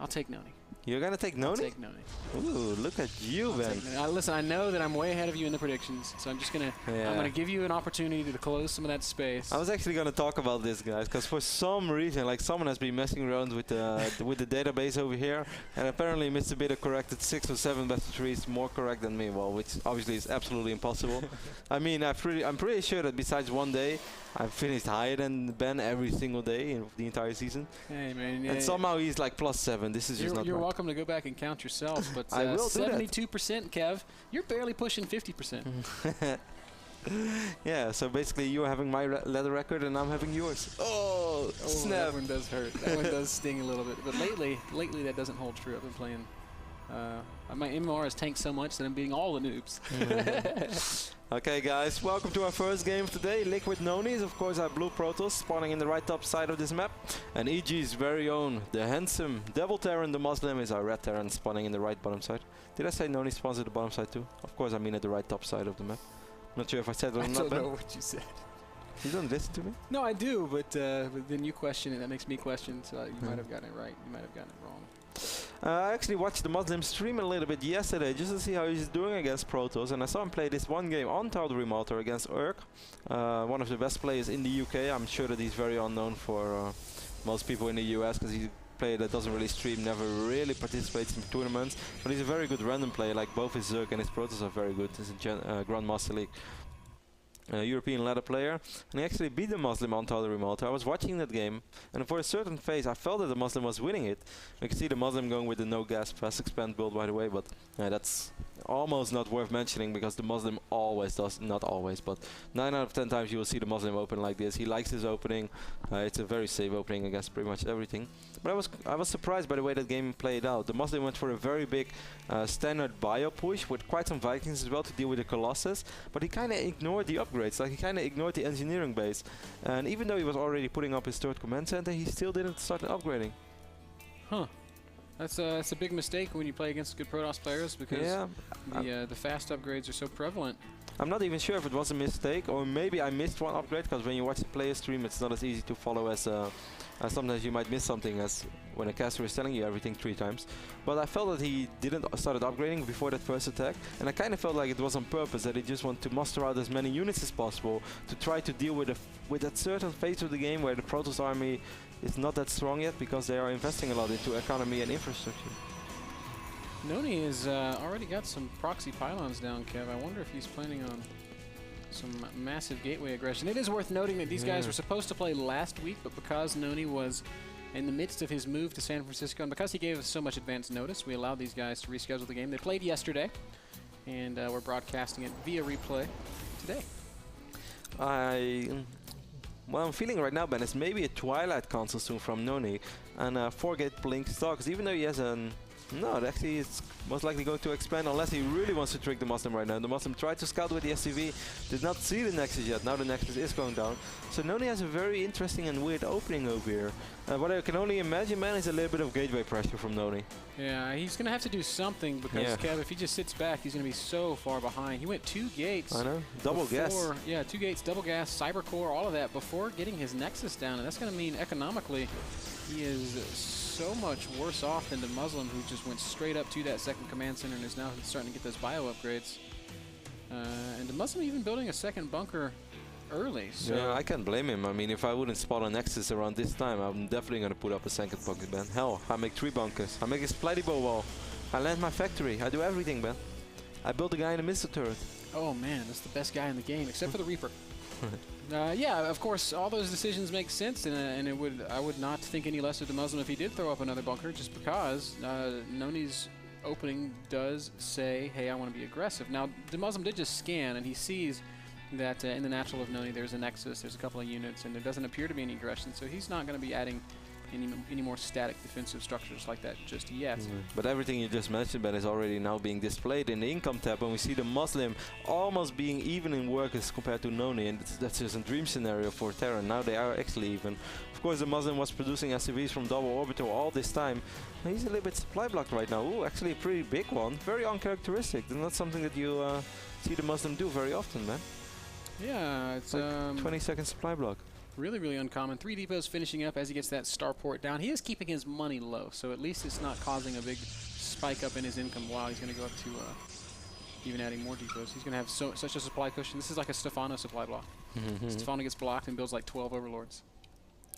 I'll take NonY. You're gonna take NonY? I'll take NonY. Ooh, look at you, Ben. Listen, I know that I'm way ahead of you in the predictions, so I'm just gonna I'm gonna give you an opportunity to close some of that space. I was actually gonna talk about this, guys, because for some reason, like someone has been messing around with the database over here, and apparently Mr. Bitter corrected 6 or 7 best of 3s more correct than me. Well, which obviously is absolutely impossible. I mean, I'm pretty sure that besides one day, I've finished higher than Ben every single day in the entire season. Hey man, and somehow he's like +7. This is just not. You're welcome to go back and count yourself, but I will 72%, Kev. You're barely pushing 50%. Yeah, so basically you're having my leather record and I'm having yours. Oh, snap! That one does hurt. That one does sting a little bit. But lately that doesn't hold true. I've been playing. My MMR has tanked so much that I'm beating all the noobs. Okay, guys, welcome to our first game of today. Liquid NonY is, of course, our blue Protoss spawning in the right top side of this map. And EG's very own, the handsome Devil Terran DeMusliM is our red Terran spawning in the right bottom side. Did I say NonY spawns at the bottom side too? Of course, I mean at the right top side of the map. Not sure if I said it or not. I don't know what you said. You don't listen to me? No, I do, but then you question it. That makes me question, so you might have gotten it right. You might have gotten it wrong. I actually watched the DeMusliM stream a little bit yesterday just to see how he's doing against Protoss, and I saw him play this one game on Tower Remoter against Urk, one of the best players in the UK. I'm sure that he's very unknown for most people in the US because he's a player that doesn't really stream, never really participates in tournaments, but he's a very good random player. Like both his Zerg and his Protoss are very good. He's a Grandmaster League. European ladder player, and he actually beat the DeMusliM on Tower Remoter. I was watching that game, and for a certain phase I felt that the DeMusliM was winning it. We could see the DeMusliM going with the no gas fast expand build, by the way, but that's almost not worth mentioning because the DeMusliM always does, not always, but 9 out of 10 times you will see the DeMusliM open like this. He likes his opening. It's a very safe opening against pretty much everything. But I was surprised by the way that game played out. The DeMusliM went for a very big standard bio push with quite some Vikings as well to deal with the Colossus, but he kind of ignored the upgrades. Like he kind of ignored the engineering base, and even though he was already putting up his 3rd command center, he still didn't start upgrading. Huh. That's a big mistake when you play against good Protoss players because the fast upgrades are so prevalent. I'm not even sure if it was a mistake or maybe I missed one upgrade, because when you watch the player stream it's not as easy to follow as sometimes you might miss something as when a caster is telling you everything 3 times. But I felt that he didn't start upgrading before that first attack, and I kind of felt like it was on purpose, that he just wanted to muster out as many units as possible to try to deal with that certain phase of the game where the Protoss army is not that strong yet because they are investing a lot into economy and infrastructure. NonY has already got some proxy pylons down, Kev. I wonder if he's planning on some massive gateway aggression. It is worth noting that these guys were supposed to play last week, but because NonY was in the midst of his move to San Francisco, and because he gave us so much advance notice, we allowed these guys to reschedule the game. They played yesterday, and we're broadcasting it via replay today. What I'm feeling right now, Ben, is maybe a Twilight console soon from NonY, and 4-gate blink stocks, even though he has an... No, actually it's most likely going to expand unless he really wants to trick the DeMusliM right now. The DeMusliM tried to scout with the SCV, did not see the Nexus yet. Now the Nexus is going down. So NonY has a very interesting and weird opening over here. What I can only imagine, man, is a little bit of gateway pressure from NonY. Yeah, he's going to have to do something because, Kev, if he just sits back, he's going to be so far behind. He went 2 gates. I know. Double gas. Yeah, 2 gates, double gas, cyber core, all of that before getting his Nexus down. And that's going to mean economically he is so much worse off than DeMusliM, who just went straight up to that 2nd command center and is now starting to get those bio upgrades. And DeMusliM even building a 2nd bunker early. So yeah, I can't blame him. I mean, if I wouldn't spot a Nexus around this time, I'm definitely going to put up a 2nd bunker, Ben. Hell, I make 3 bunkers. I make a splitty bow wall. I land my factory. I do everything, Ben. I build a guy in a missile turret. Oh man, that's the best guy in the game, except for the Reaper. Yeah, of course, all those decisions make sense, and I would not think any less of DeMusliM if he did throw up another bunker, just because NonY's opening does say, hey, I want to be aggressive. Now, DeMusliM did just scan, and he sees that in the natural of NonY there's a Nexus, there's a couple of units, and there doesn't appear to be any aggression, so he's not going to be adding any more static defensive structures like that just yet. But everything you just mentioned, Ben, is already now being displayed in the income tab, and we see the DeMusliM almost being even in work as compared to NonY, and that's just a dream scenario for Terran. Now they are actually even. Of course, the DeMusliM was producing SCVs from double orbital all this time. He's a little bit supply blocked right now. Ooh, actually a pretty big one. Very uncharacteristic. That's not something that you see the DeMusliM do very often, man. Yeah, it's like 20-second supply block. Really, really uncommon. 3 depots finishing up as he gets that starport down. He is keeping his money low, so at least it's not causing a big spike up in his income while he's going to go up to even adding more depots. He's going to have such a supply cushion. This is like a Stefano supply block. Stefano gets blocked and builds like 12 overlords.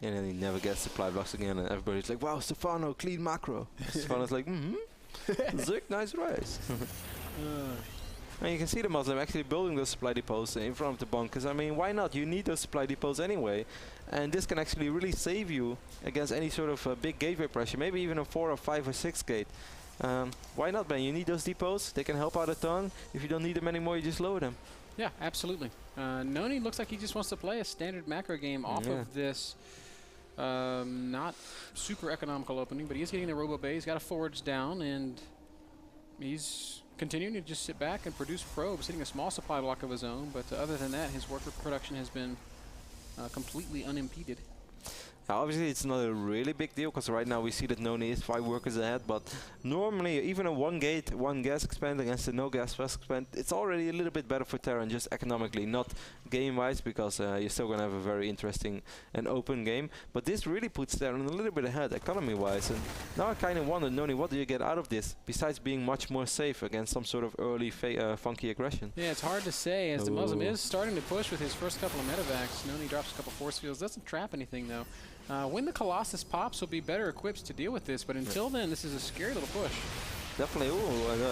And then he never gets supply blocks again, and everybody's like, wow, Stefano, clean macro. Stefano's like, Zik, nice race. And you can see DeMusliM actually building those supply depots in front of the bunkers. I mean, why not? You need those supply depots anyway. And this can actually really save you against any sort of big gateway pressure. Maybe even a 4 or 5 or 6 gate. Why not, man? You need those depots. They can help out a ton. If you don't need them anymore, you just lower them. Yeah, absolutely. NonY looks like he just wants to play a standard macro game off of this not super economical opening, but he is getting the Robo Bay. He's got a forge down, and he's continuing to just sit back and produce probes, hitting a small supply block of his own. But other than that, his worker production has been completely unimpeded. Obviously, it's not a really big deal because right now we see that NonY is 5 workers ahead. But normally, even a 1 gate, 1 gas expand against a no gas fast expand, it's already a little bit better for Terran, just economically, not game-wise, because you're still going to have a very interesting and open game. But this really puts Terran a little bit ahead, economy-wise. And now I kind of wonder, NonY, what do you get out of this, besides being much more safe against some sort of early funky aggression? Yeah, it's hard to say, as DeMusliM is starting to push with his first couple of medevacs. NonY drops a couple force fields, doesn't trap anything, though. When the Colossus pops, he'll be better equipped to deal with this, but until then, this is a scary little push. Definitely.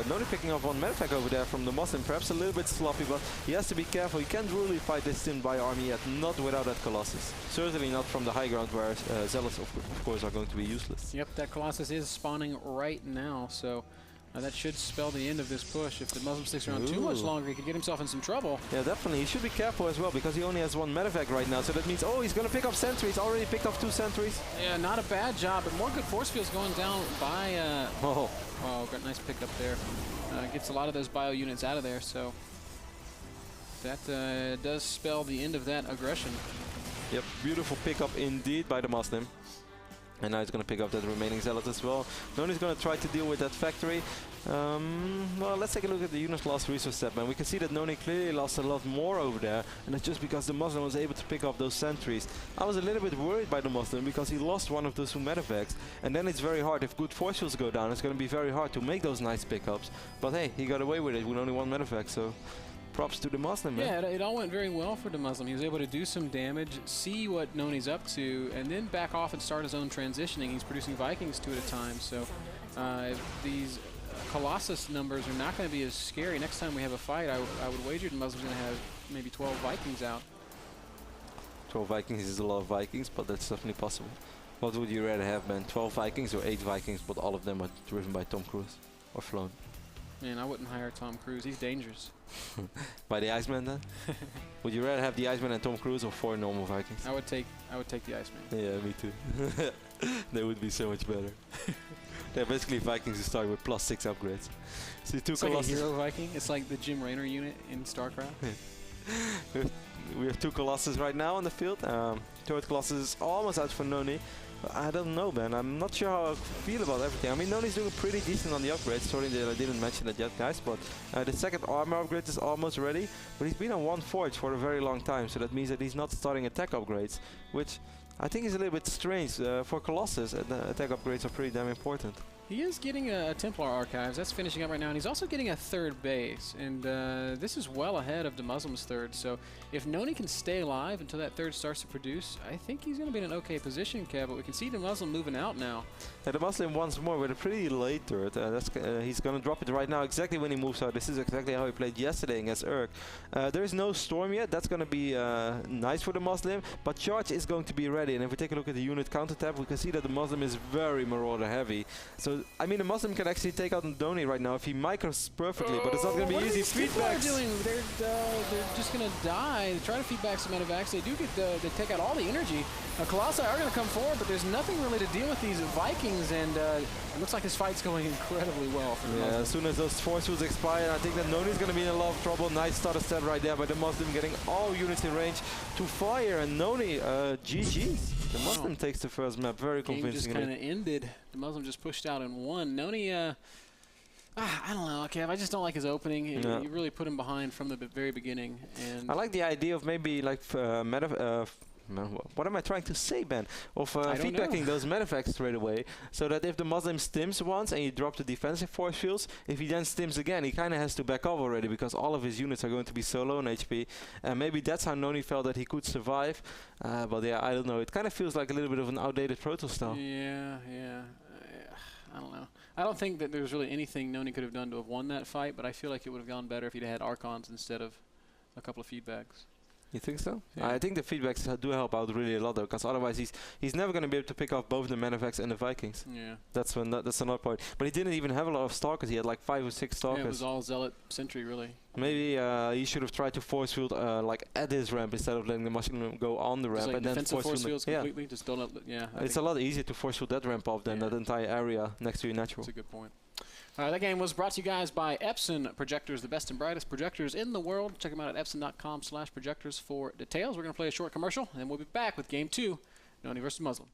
NonY picking up one medevac over there from DeMusliM, perhaps a little bit sloppy, but he has to be careful. He can't really fight this thin by army yet, not without that Colossus. Certainly not from the high ground where Zealots, of course, are going to be useless. Yep, that Colossus is spawning right now, so that should spell the end of this push. If DeMusliM sticks around too much longer, he could get himself in some trouble. Yeah, definitely. He should be careful as well, because he only has 1 medevac right now. So that means, he's going to pick up sentries. Already picked up 2 sentries. Yeah, not a bad job, but more good force fields going down by... oh, got a nice pickup there. Gets a lot of those bio units out of there, so that does spell the end of that aggression. Yep, beautiful pickup indeed by DeMusliM. And now he's going to pick up that remaining Zealot as well. NonY's going to try to deal with that factory. Well, let's take a look at the unit's last resource step, man. We can see that NonY clearly lost a lot more over there, and it's just because DeMusliM was able to pick up those sentries. I was a little bit worried by DeMusliM because he lost one of those 2 medevacs, and then it's very hard. If good force fields go down, it's going to be very hard to make those nice pickups. But hey, he got away with it with only 1 medevac, so props to DeMusliM, man. Yeah, it all went very well for DeMusliM. He was able to do some damage, see what NonY's up to, and then back off and start his own transitioning. He's producing Vikings 2 at a time, so these Colossus numbers are not going to be as scary. Next time we have a fight, I would wager DeMuslim's going to have maybe 12 Vikings out. 12 Vikings is a lot of Vikings, but that's definitely possible. What would you rather have, man? 12 Vikings or 8 Vikings, but all of them are driven by Tom Cruise or flown? Man, I wouldn't hire Tom Cruise. He's dangerous. By the Iceman, then? Would you rather have the Iceman and Tom Cruise or 4 normal Vikings? I would take the Iceman. Yeah, me too. They would be so much better. They're basically Vikings who start with +6 upgrades. See, it's like a hero Viking. It's like the Jim Raynor unit in Starcraft. We have 2 Colossus right now on the field. Third Colossus is almost out for NonY. I don't know, man. I'm not sure how I feel about everything. I mean, NonY's doing pretty decent on the upgrades. Sorry that I didn't mention that yet, guys. But the second armor upgrade is almost ready. But he's been on 1 forge for a very long time. So that means that he's not starting attack upgrades, which I think is a little bit strange. For Colossus, attack upgrades are pretty damn important. He is getting a Templar Archives. That's finishing up right now. And he's also getting a 3rd base. And this is well ahead of DeMuslim's 3rd. So if NonY can stay alive until that 3rd starts to produce, I think he's going to be in an okay position, Kev. But we can see DeMusliM moving out now. Yeah, DeMusliM once more with a pretty late 3rd. He's going to drop it right now exactly when he moves out. This is exactly how he played yesterday against Urk. There is no Storm yet. That's going to be nice for DeMusliM. But Charge is going to be ready. And if we take a look at the unit counter tab, we can see that DeMusliM is very Marauder heavy. So I mean, DeMusliM can actually take out NonY right now if he micros perfectly, but it's not going to be easy. Feedbacks. They're just going to die. They try to feedback some medevacs. They do get they take out all the energy. Colossi are going to come forward, but there's nothing really to deal with these Vikings, and it looks like this fight's going incredibly well for DeMusliM. Yeah, as soon as those force fields expire, I think that NonY's going to be in a lot of trouble. Nice starter step right there by DeMusliM, getting all units in range to fire, and NonY, GG's. DeMusliM takes the first map very convincingly. Game just kind of ended. DeMusliM just pushed out and won. NonY, I don't know, Kev. I just don't like his opening. You really put him behind from the very beginning. And I like the idea of maybe like Man, what am I trying to say, Ben? Of I don't feedbacking know. those medevacts straight away, so that if the Muslim stims once and you drop the defensive force fields, if he then stims again, he kind of has to back off already because all of his units are going to be so low in HP. And maybe that's how NonY felt that he could survive. But yeah, I don't know. It kind of feels like a little bit of an outdated Protoss style. Yeah, yeah. I don't know. I don't think that there's really anything NonY could have done to have won that fight, but I feel like it would have gone better if he'd had Archons instead of a couple of feedbacks. You think so? Yeah. I think the feedbacks do help out really a lot though, because otherwise he's never going to be able to pick off both the Menavacts and the Vikings. Yeah. That's another point. But he didn't even have a lot of Stalkers. He had like 5 or 6 Stalkers. Yeah, it was all Zealot Sentry, really. Maybe he should have tried to force field like at his ramp instead of letting the machine go on the ramp Like and then defensive force field. fields completely. Just don't let. Yeah. It's a lot easier to force field that ramp off than Yeah. that entire area next to your natural. That's a good point. That game was brought to you guys by Epson Projectors, the best and brightest projectors in the world. Check them out at epson.com/projectors for details. We're going to play a short commercial, and we'll be back with Game 2, NonY versus Muslim.